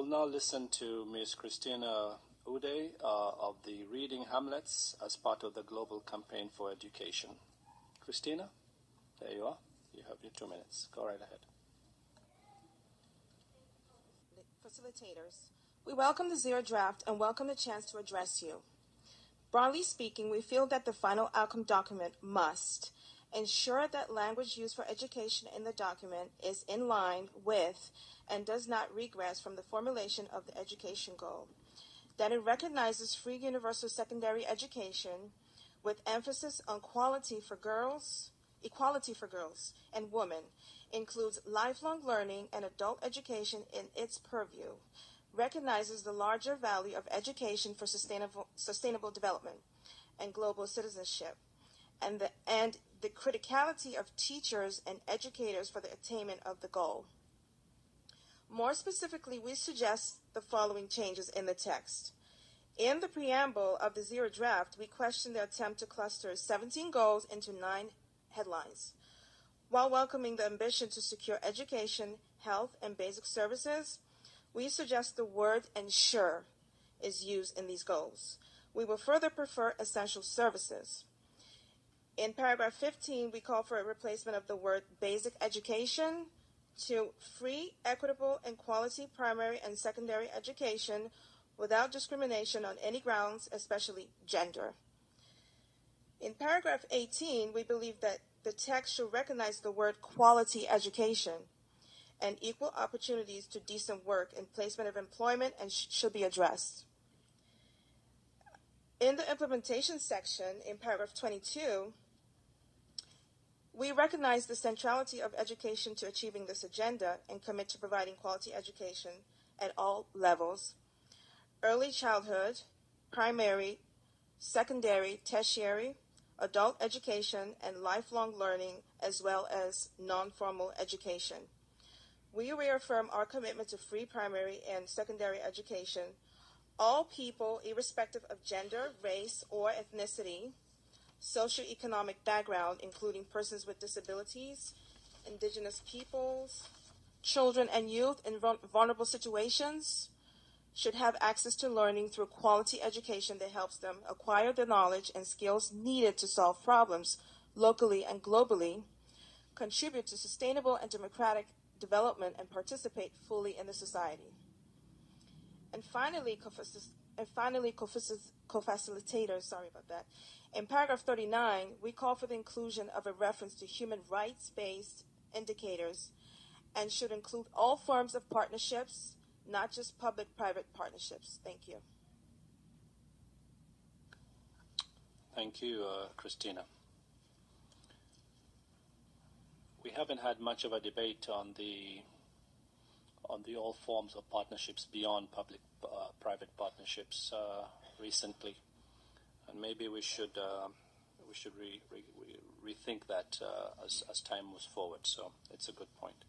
now listen to Ms. Christina Uday of the Reading Hamlets as part of the Global Campaign for Education. Christina, there you are. You have your 2 minutes. Go right ahead. Facilitators, we welcome the Zero Draft and welcome the chance to address you. Broadly speaking, we feel that the final outcome document must ensure that language used for education in the document is in line with and does not regress from the formulation of the education goal, that it recognizes free universal secondary education with emphasis on equality for girls and women, includes lifelong learning and adult education in its purview, recognizes the larger value of education for sustainable development and global citizenship, and the criticality of teachers and educators for the attainment of the goal. More specifically, we suggest the following changes in the text. In the preamble of the Zero Draft, we question the attempt to cluster 17 goals into 9 headlines. While welcoming the ambition to secure education, health, and basic services, we suggest the word ensure is used in these goals. We will further prefer essential services. In paragraph 15, we call for a replacement of the word basic education to free, equitable, and quality primary and secondary education without discrimination on any grounds, especially gender. In paragraph 18, we believe that the text should recognize the word quality education and equal opportunities to decent work and placement of employment and should be addressed. In the implementation section, in paragraph 22, we recognize the centrality of education to achieving this agenda and commit to providing quality education at all levels: early childhood, primary, secondary, tertiary, adult education, and lifelong learning, as well as non-formal education. We reaffirm our commitment to free primary and secondary education. All people, irrespective of gender, race, or ethnicity, socioeconomic background, including persons with disabilities, indigenous peoples, children and youth in vulnerable situations, should have access to learning through quality education that helps them acquire the knowledge and skills needed to solve problems locally and globally, contribute to sustainable and democratic development, and participate fully in the society. And finally, co-facilitators, sorry about that. In paragraph 39, we call for the inclusion of a reference to human rights-based indicators and should include all forms of partnerships, not just public-private partnerships. Thank you. Thank you, Christina. We haven't had much of a debate on the all forms of partnerships beyond public-private partnerships recently, and maybe we should rethink that as time moves forward. So it's a good point.